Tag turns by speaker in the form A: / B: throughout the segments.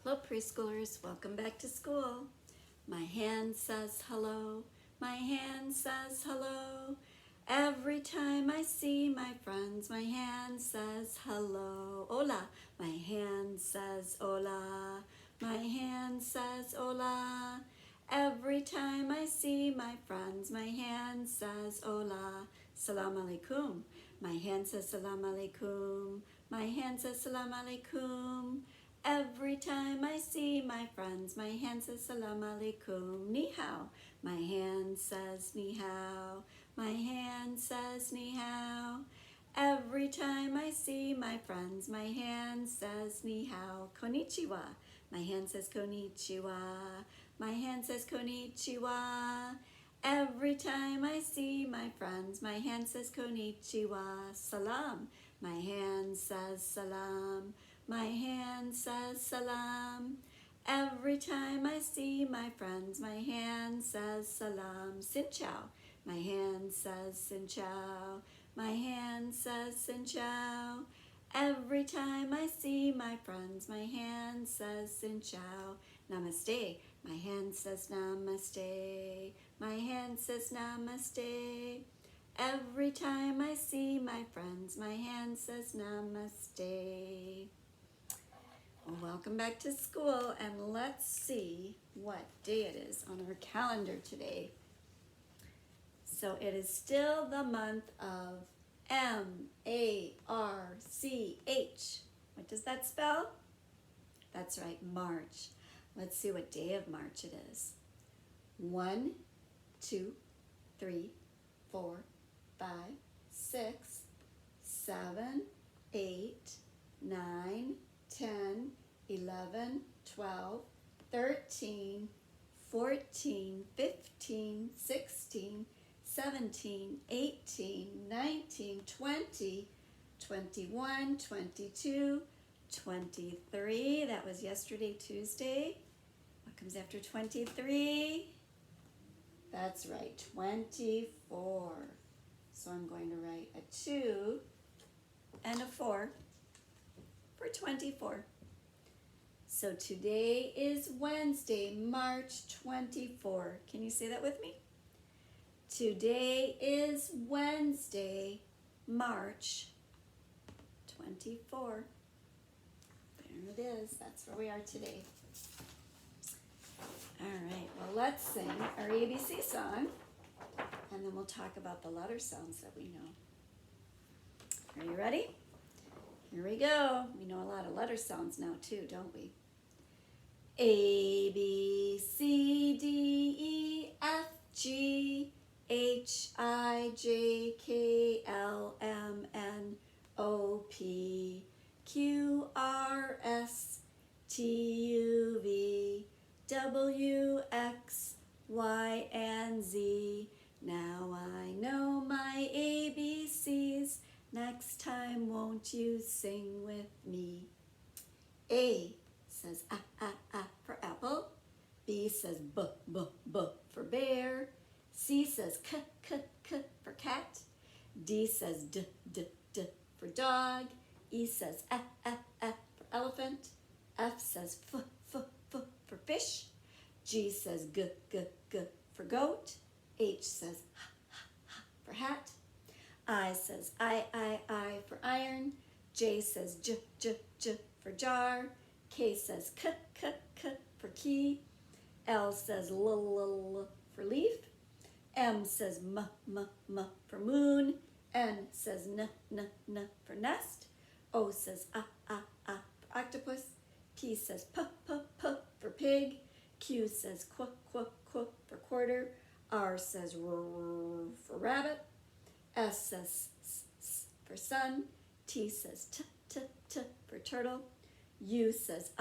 A: Hello preschoolers, welcome back to school. My hand says hello, my hand says hello. Every time I see my friends, my hand says hello. Hola, my hand says hola, my hand says hola. Every time I see my friends, my hand says hola. Salam alaikum. My hand says salam alaikum. My hand says salam alaikum. Every time I see my friends, my hand says salam alaikum, ni hao. My hand says ni hao, my hand says ni hao. Every time I see my friends, my hand says ni hao, konnichiwa. My hand says konnichiwa, my hand says konnichiwa. Every time I see my friends, my hand says konnichiwa, salam. My hand says salam. My hand says salam. Every time I see my friends, my hand says salam. Sin chow. My hand says sin chow. My hand says sin chow. Every time I see my friends, my hand says sin chow. Namaste. My hand says namaste. My hand says namaste. Every time I see my friends, my hand says namaste. Well, welcome back to school, and let's see what day it is on our calendar today. So it is still the month of M-A-R-C-H. What does that spell? That's right, March. Let's see what day of March it is. 1, 2, 3, 4, 5, 6, 7, 8, 9, 10, 11, 12, 13, 14, 15, 16, 17, 18, 19, 20, 21, 22, 23. That was yesterday, Tuesday. What comes after 23? That's right, 24. So I'm going to write a 2 and a 4 for 24. So today is Wednesday, March 24. Can you say that with me? Today is Wednesday, March 24. There it is. That's where we are today. All right, well, let's sing our ABC song, and then we'll talk about the letter sounds that we know. Are you ready? Here we go. We know a lot of letter sounds now too, don't we? A, B, C, D, E, F, G, H, I, J, K, L, M, N, O, P, Q, R, S, T, U, V, W, X, Y, and Z. Now I know my ABCs. Next time, won't you sing with me? A says for apple. B says b for bear. C says k for cat. D says d for dog. E says f for elephant. F says f for fish. G says g for goat. H says h for hat. I says I for iron. J says j for jar. K says k for key. L says l for leaf. M says m for moon. N says n for nest. O says a for octopus. P says p for pig. Q says qu for quarter. R says r for rabbit. S says s for sun. T says t for turtle. U says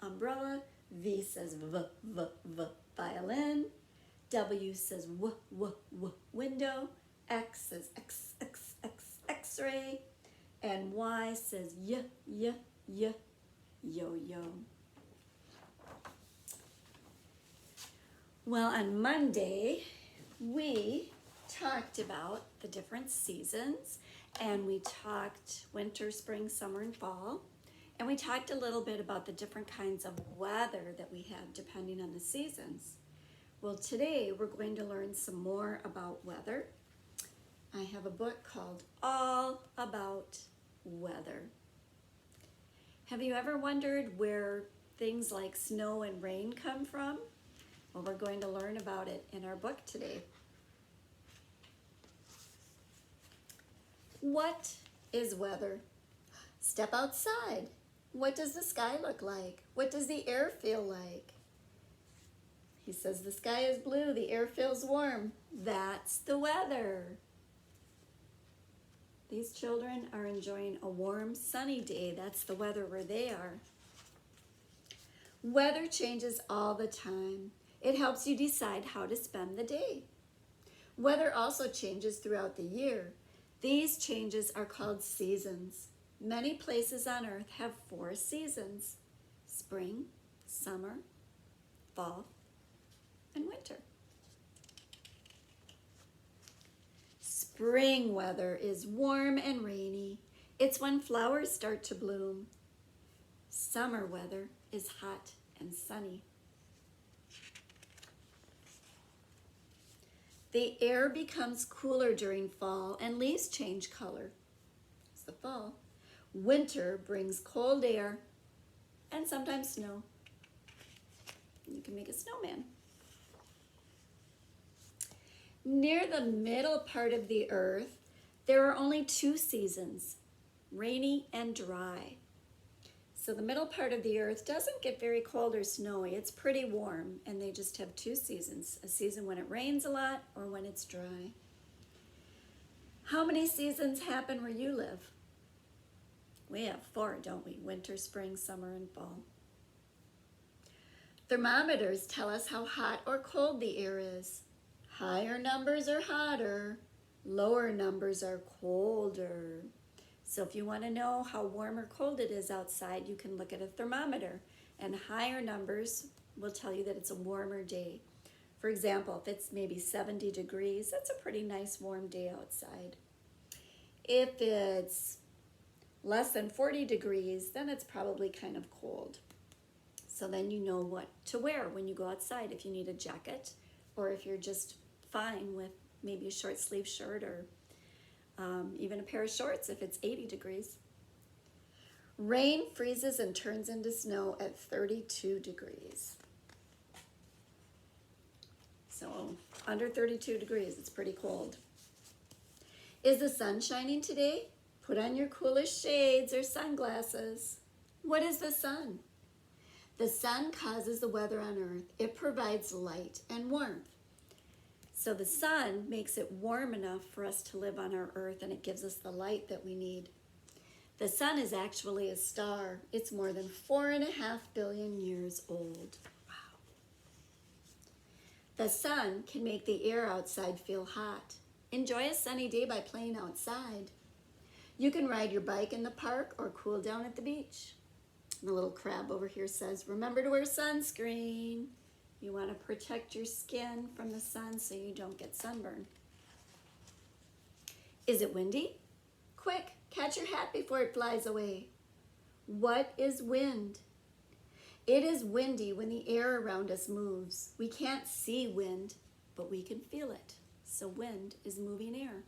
A: umbrella. V says v violin. W says w window. X says x-ray. And Y says yo-yo. Well, on Monday, we talked about the different seasons, and we talked winter, spring, summer, and fall. And we talked a little bit about the different kinds of weather that we have depending on the seasons. Well, today we're going to learn some more about weather. I have a book called All About Weather. Have you ever wondered where things like snow and rain come from? Well, we're going to learn about it in our book today. What is weather? Step outside. What does the sky look like? What does the air feel like? He says the sky is blue, the air feels warm. That's the weather. These children are enjoying a warm, sunny day. That's the weather where they are. Weather changes all the time. It helps you decide how to spend the day. Weather also changes throughout the year. These changes are called seasons. Many places on earth have 4 seasons: spring, summer, fall, and winter. Spring weather is warm and rainy. It's when flowers start to bloom. Summer weather is hot and sunny. The air becomes cooler during fall and leaves change color. It's the fall. Winter brings cold air and sometimes snow. You can make a snowman. Near the middle part of the earth, there are only 2 seasons, rainy and dry. So the middle part of the earth doesn't get very cold or snowy. It's pretty warm, and they just have 2 seasons, a season when it rains a lot or when it's dry. How many seasons happen where you live? We have 4, don't we? Winter, spring, summer, and fall. Thermometers tell us how hot or cold the air is. Higher numbers are hotter, lower numbers are colder. So if you want to know how warm or cold it is outside, you can look at a thermometer, and higher numbers will tell you that it's a warmer day. For example, if it's maybe 70 degrees, that's a pretty nice warm day outside. If it's less than 40 degrees, then it's probably kind of cold. So then you know what to wear when you go outside, if you need a jacket or if you're just fine with maybe a short sleeve shirt or even a pair of shorts if it's 80 degrees. Rain freezes and turns into snow at 32 degrees. So under 32 degrees, it's pretty cold. Is the sun shining today? Put on your coolest shades or sunglasses. What is the sun? The sun causes the weather on earth. It provides light and warmth. So the sun makes it warm enough for us to live on our earth, and it gives us the light that we need. The sun is actually a star. It's more than 4.5 billion years old. Wow. The sun can make the air outside feel hot. Enjoy a sunny day by playing outside. You can ride your bike in the park or cool down at the beach. The little crab over here says, remember to wear sunscreen. You want to protect your skin from the sun so you don't get sunburned. Is it windy? Quick, catch your hat before it flies away. What is wind? It is windy when the air around us moves. We can't see wind, but we can feel it. So wind is moving air.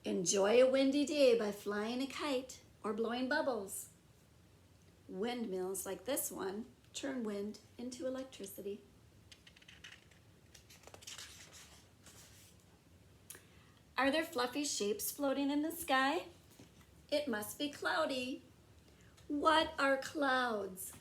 A: Enjoy a windy day by flying a kite or blowing bubbles. Windmills like this one turn wind into electricity. Are there fluffy shapes floating in the sky? It must be cloudy. What are clouds?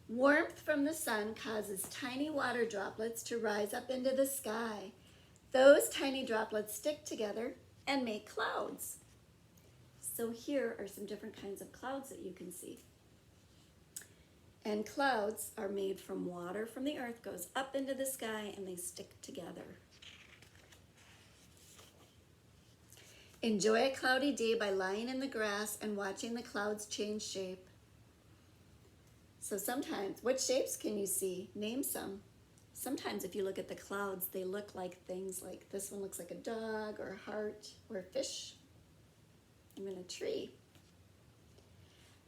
A: Warmth from the sun causes tiny water droplets to rise up into the sky. Those tiny droplets stick together and make clouds. So here are some different kinds of clouds that you can see. And clouds are made from water from the earth, goes up into the sky, and they stick together. Enjoy a cloudy day by lying in the grass and watching the clouds change shape. So sometimes, what shapes can you see? Name some. Sometimes if you look at the clouds, they look like things like this one looks like a dog or a heart or a fish. Even a tree.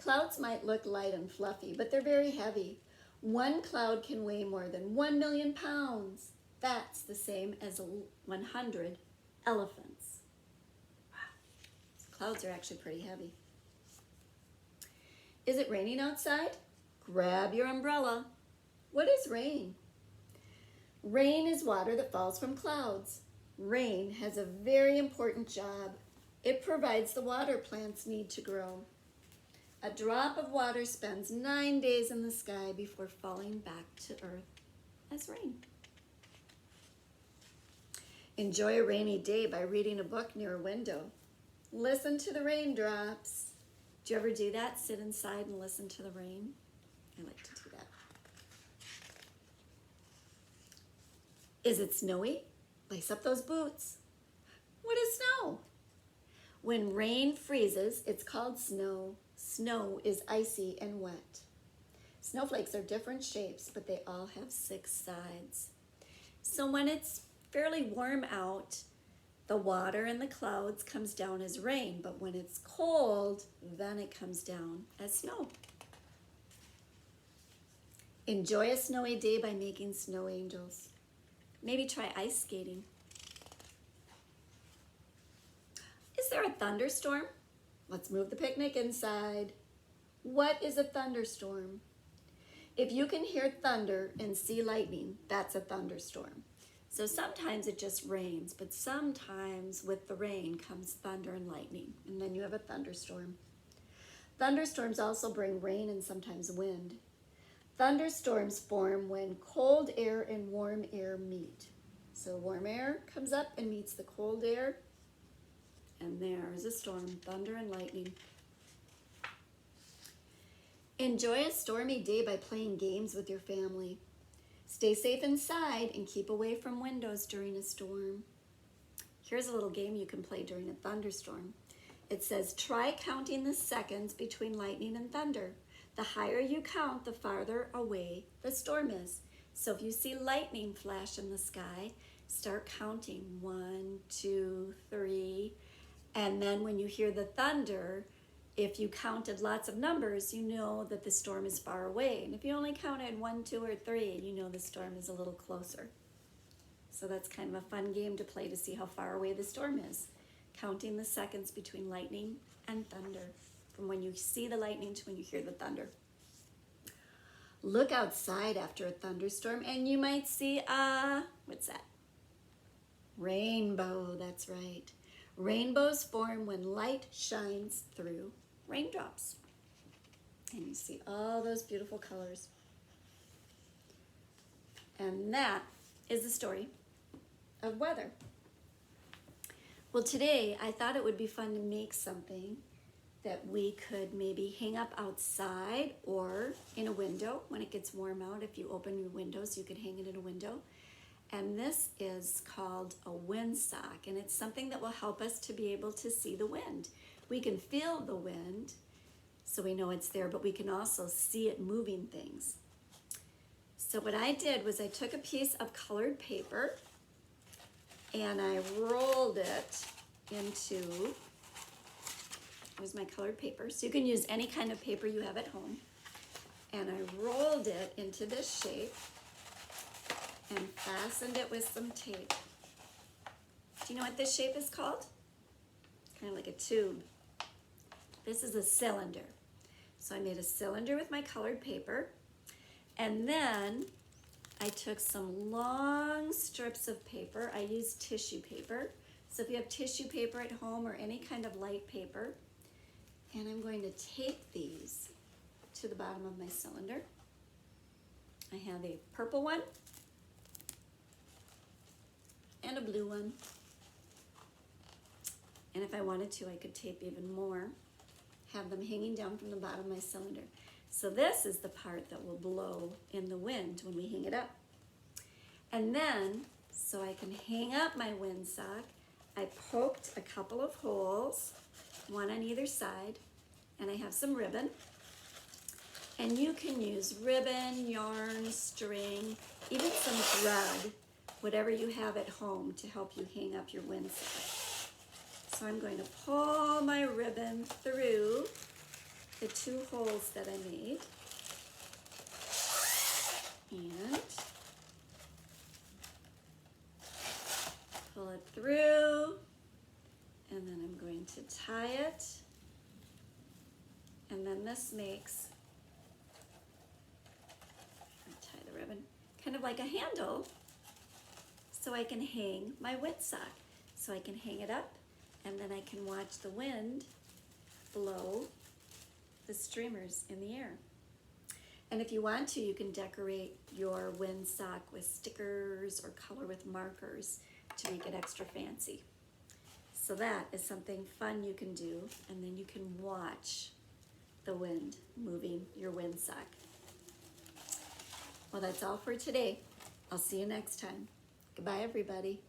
A: Clouds might look light and fluffy, but they're very heavy. One cloud can weigh more than 1 million pounds. That's the same as 100 elephants. Wow. Clouds are actually pretty heavy. Is it raining outside? Grab your umbrella. What is rain? Rain is water that falls from clouds. Rain has a very important job. It provides the water plants need to grow. A drop of water spends 9 days in the sky before falling back to earth as rain. Enjoy a rainy day by reading a book near a window. Listen to the raindrops. Do you ever do that? Sit inside and listen to the rain? I like to do that. Is it snowy? Lace up those boots. What is snow? When rain freezes, it's called snow. Snow is icy and wet. Snowflakes are different shapes, but they all have 6 sides. So when it's fairly warm out, the water in the clouds comes down as rain, but when it's cold, then it comes down as snow. Enjoy a snowy day by making snow angels. Maybe try ice skating. Is there a thunderstorm? Let's move the picnic inside. What is a thunderstorm? If you can hear thunder and see lightning, that's a thunderstorm. So sometimes it just rains, but sometimes with the rain comes thunder and lightning, and then you have a thunderstorm. Thunderstorms also bring rain and sometimes wind. Thunderstorms form when cold air and warm air meet. So warm air comes up and meets the cold air, and there's a storm, thunder and lightning. Enjoy a stormy day by playing games with your family. Stay safe inside and keep away from windows during a storm. Here's a little game you can play during a thunderstorm. It says, try counting the seconds between lightning and thunder. The higher you count, the farther away the storm is. So if you see lightning flash in the sky, start counting 1, 2, 3. And then when you hear the thunder, if you counted lots of numbers, you know that the storm is far away. And if you only counted 1, 2, or 3, you know the storm is a little closer. So that's kind of a fun game to play to see how far away the storm is. Counting the seconds between lightning and thunder, from when you see the lightning to when you hear the thunder. Look outside after a thunderstorm and you might see what's that? Rainbow, that's right. Rainbows form when light shines through raindrops. And you see all those beautiful colors. And that is the story of weather. Well, today I thought it would be fun to make something that we could maybe hang up outside or in a window when it gets warm out. If you open your windows, you could hang it in a window. And this is called a windsock, and it's something that will help us to be able to see the wind. We can feel the wind, so we know it's there, but we can also see it moving things. So what I did was I took a piece of colored paper and I rolled it into, here's my colored paper. So you can use any kind of paper you have at home. And I rolled it into this shape and fastened it with some tape. Do you know what this shape is called? Kind of like a tube. This is a cylinder. So I made a cylinder with my colored paper, and then I took some long strips of paper. I used tissue paper. So if you have tissue paper at home or any kind of light paper, and I'm going to tape these to the bottom of my cylinder. I have a purple one and a blue one. And if I wanted to, I could tape even more, have them hanging down from the bottom of my cylinder. So this is the part that will blow in the wind when we hang it up. And then, so I can hang up my windsock, I poked a couple of holes, one on either side, and I have some ribbon. And you can use ribbon, yarn, string, even some thread, whatever you have at home to help you hang up your windsock. So I'm going to pull my ribbon through the 2 holes that I made and pull it through, and then I'm going to tie it, and then this makes, tie the ribbon, kind of like a handle, so I can hang my windsock. So I can hang it up, and then I can watch the wind blow the streamers in the air. And if you want to, you can decorate your windsock with stickers or color with markers to make it extra fancy. So that is something fun you can do, and then you can watch the wind moving your windsock. Well, that's all for today. I'll see you next time. Goodbye, everybody.